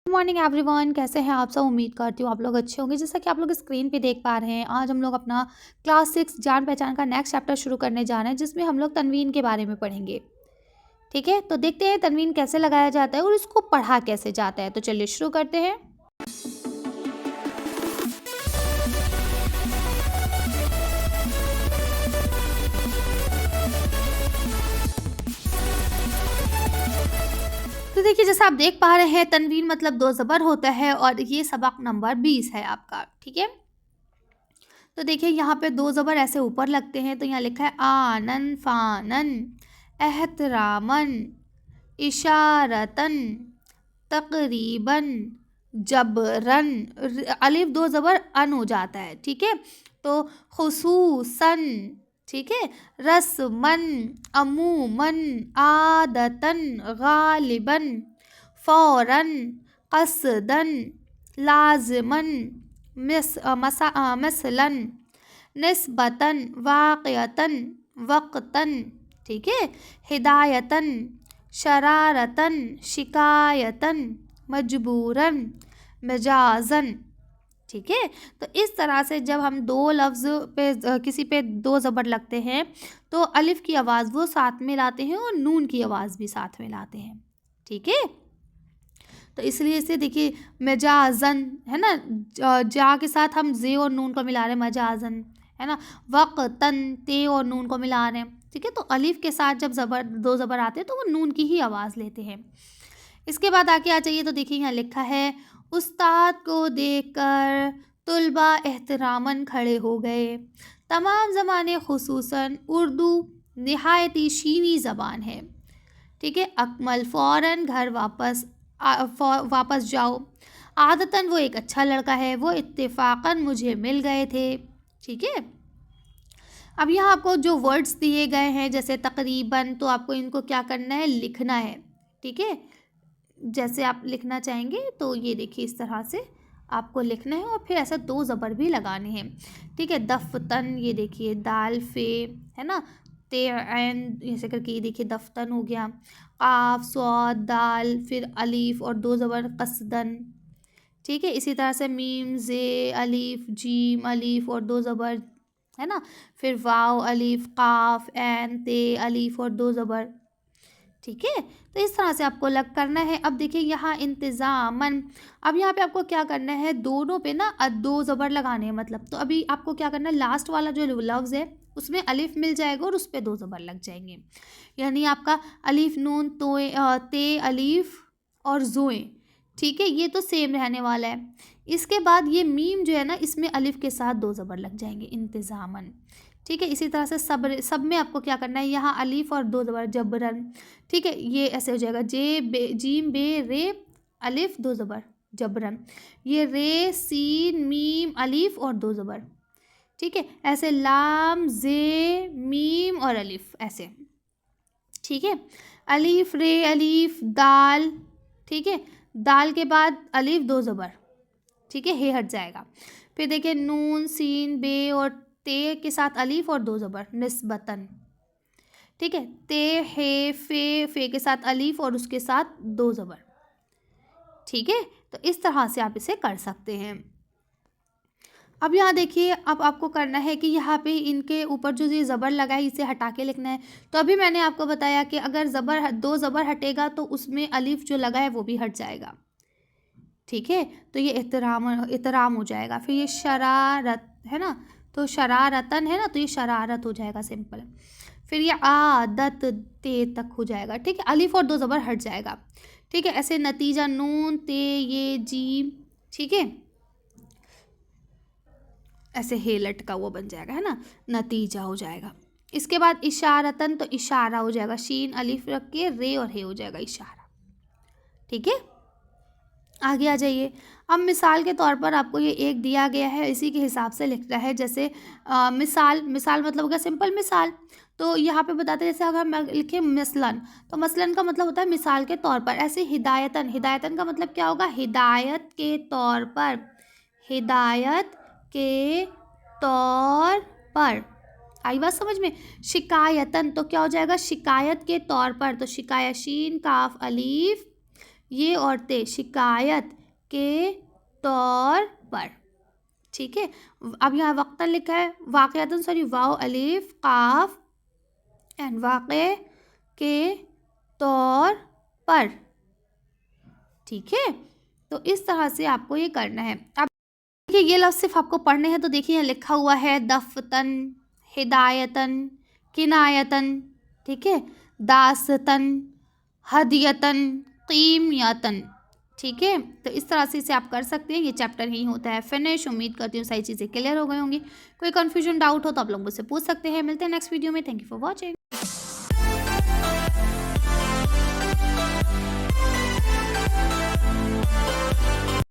Good morning everyone, कैसे हैं आप सब। उम्मीद करती हूँ आप लोग अच्छे होंगे। जैसा कि आप लोग स्क्रीन पे देख पा रहे हैं, आज हम लोग अपना क्लास 6 जान पहचान का नेक्स्ट चैप्टर शुरू करने जा रहे हैं, जिसमें हम लोग तनवीन के बारे में पढ़ेंगे। ठीक है, तो देखते हैं तनवीन कैसे लगाया जाता है और इसको पढ़ा कैसे जाता है। तो चलिए शुरू करते हैं। तो देखिए, जैसा आप देख पा रहे हैं, तनवीन मतलब दो ज़बर होता है और ये सबक नंबर 20 है आपका। ठीक है, तो देखिए यहाँ पे दो ज़बर ऐसे ऊपर लगते हैं। तो यहाँ लिखा है आनन फानन, एहतरामन, इशारतन, तकरीबन, जबरन। अलिफ दो ज़बर अन हो जाता है। ठीक है, तो खुसूसन, ठीक है, रस्मन, अमूमन, आदतन, गालिबन, फ़ौरन, कसदन, लाज़िमन, मसलन, निस्बतन, वाक़ियतन, वक़्तन। ठीक है, हिदायतन, शरारतन, शिकायतन, मजबूरन, मजाजन। ठीक है, तो इस तरह से जब हम दो लफ्ज़ पे किसी पे दो ज़बर लगते हैं तो अलिफ की आवाज़ वो साथ में लाते हैं और नून की आवाज़ भी साथ में लाते हैं। ठीक है, तो इसलिए इसे देखिए मजाजन है ना, जा के साथ हम जे और नून को मिला रहे हैं, मजाजन है ना। वक़्तन, ते और नून को मिला रहे हैं। ठीक है, तो अलिफ के साथ जब ज़बर दो ज़बर आते हैं तो वो नून की ही आवाज़ लेते हैं। इसके बाद आगे आ जाइए, तो देखिए यहाँ लिखा है उस्ताद को देखकर तुलबा एहतरामन खड़े हो गए। तमाम ज़माने खुसूसन उर्दू निहायती शीनी ज़बान है। ठीक है, अकमल फ़ौरन घर वापस जाओ। आदतन वो एक अच्छा लड़का है, वो इत्तेफाकन मुझे मिल गए थे। ठीक है, अब यहाँ आपको जो वर्ड्स दिए गए हैं जैसे तकरीबन, तो आपको इनको क्या करना है, लिखना है। ठीक है, जैसे आप लिखना चाहेंगे तो ये देखिए इस तरह से आपको लिखना है और फिर ऐसा दो ज़बर भी लगाने हैं। ठीक है, दफ्तन, ये देखिए दाल फे है ना, ते ऐन ऐसे करके ये देखिए दफ्तन हो गया। काफ स्वाद दाल, फिर अलीफ और दो ज़बर कसदन। ठीक है, इसी तरह से मीम जे अलीफ, जीम अलीफ और दो ज़बर है ना, फिर वाव अलीफ, काफ ऐन ते अलीफ और दो ज़बर। ठीक है, तो इस तरह से आपको लग करना है। अब देखिए यहाँ इंतज़ामन, अब यहाँ पे आपको क्या करना है, दोनों पे ना दो ज़बर लगाने हैं। मतलब तो अभी आपको क्या करना है, लास्ट वाला जो लफ्ज़ है उसमें अलिफ मिल जाएगा और उस पर दो ज़बर लग जाएंगे। यानी आपका अलिफ नून तो ते अलिफ और जोए। ठीक है, ये तो सेम रहने वाला है। इसके बाद ये मीम जो है ना, इसमें अलिफ के साथ दो ज़बर लग जाएंगे, इंतज़ामन। ठीक है, इसी तरह से सब में आपको क्या करना है, यहाँ अलीफ और दो ज़बर जबरन। ठीक है, ये ऐसे हो जाएगा जे बे जीम बे रे अलिफ दो ज़बर जबरन। ये रे सीन मीम अलीफ और दो ज़बर। ठीक है, ऐसे लाम जे मीम और अलिफ ऐसे। ठीक है, अलीफ रे अलीफ दाल। ठीक है, दाल के बाद अलीफ दो ज़बर। ठीक है, हे हट जाएगा। फिर देखिए नून सीन बे और ते के साथ अलीफ और दो ज़बर निस्बतन। ठीक है, ते हे फे के साथ अलीफ और उसके साथ दो ज़बर। ठीक है, तो इस तरह से आप इसे कर सकते हैं। अब यहाँ देखिए, अब आपको करना है कि यहाँ पे इनके ऊपर जो ये ज़बर लगा है इसे हटा के लिखना है। तो अभी मैंने आपको बताया कि अगर दो ज़बर हटेगा तो उसमें अलीफ जो लगा है वो भी हट जाएगा। ठीक है, तो ये एहतराम हो जाएगा। फिर ये शरारत है ना, तो शरारतन है ना, तो ये शरारत हो जाएगा सिंपल। फिर ये आदत ते तक हो जाएगा। ठीक है, अलिफ और दो ज़बर हट जाएगा। ठीक है, ऐसे नतीजा नून ते ये जीम। ठीक है, ऐसे हे लटका वो बन जाएगा है ना, नतीजा हो जाएगा। इसके बाद इशारतन, तो इशारा हो जाएगा, शीन अलिफ रख के रे और हे हो जाएगा इशारा। ठीक है, आगे आ जाइए। अब मिसाल के तौर पर आपको ये एक दिया गया है, इसी के हिसाब से लिखना है। जैसे मिसाल मतलब हो गया सिंपल मिसाल। तो यहाँ पे बताते हैं, जैसे अगर हम लिखें मसलन, तो मसलन का मतलब होता है मिसाल के तौर पर। ऐसे हिदायतन, हिदायतन का मतलब क्या होगा, हिदायत के तौर पर। हिदायत के तौर पर, आई बात समझ में। शिकायतन तो क्या हो जाएगा, शिकायत के तौर पर। तो शिकायशीन काफ अलीफ, ये औरतें शिकायत के तौर पर। ठीक है, अब यहाँ वक्तन लिखा है, वाक़ियतन सॉरी वाव अलिफ काफ एंड वाक़े के तौर पर। ठीक है, तो इस तरह से आपको ये करना है। अब देखिए ये लफ्ज़ सिर्फ आपको पढ़ने हैं, तो देखिए यहाँ लिखा हुआ है दफ़तन, हिदायतन, किनायतन, ठीक है, दासतन, हदियतन, कीमियतन। ठीक है, तो इस तरह से इसे आप कर सकते हैं। ये चैप्टर यही होता है फिनिश। उम्मीद करती हूँ सारी चीज़ें क्लियर हो गई होंगी। कोई कन्फ्यूजन डाउट हो तो आप लोग मुझसे पूछ सकते हैं। मिलते हैं नेक्स्ट वीडियो में। Thank you for watching.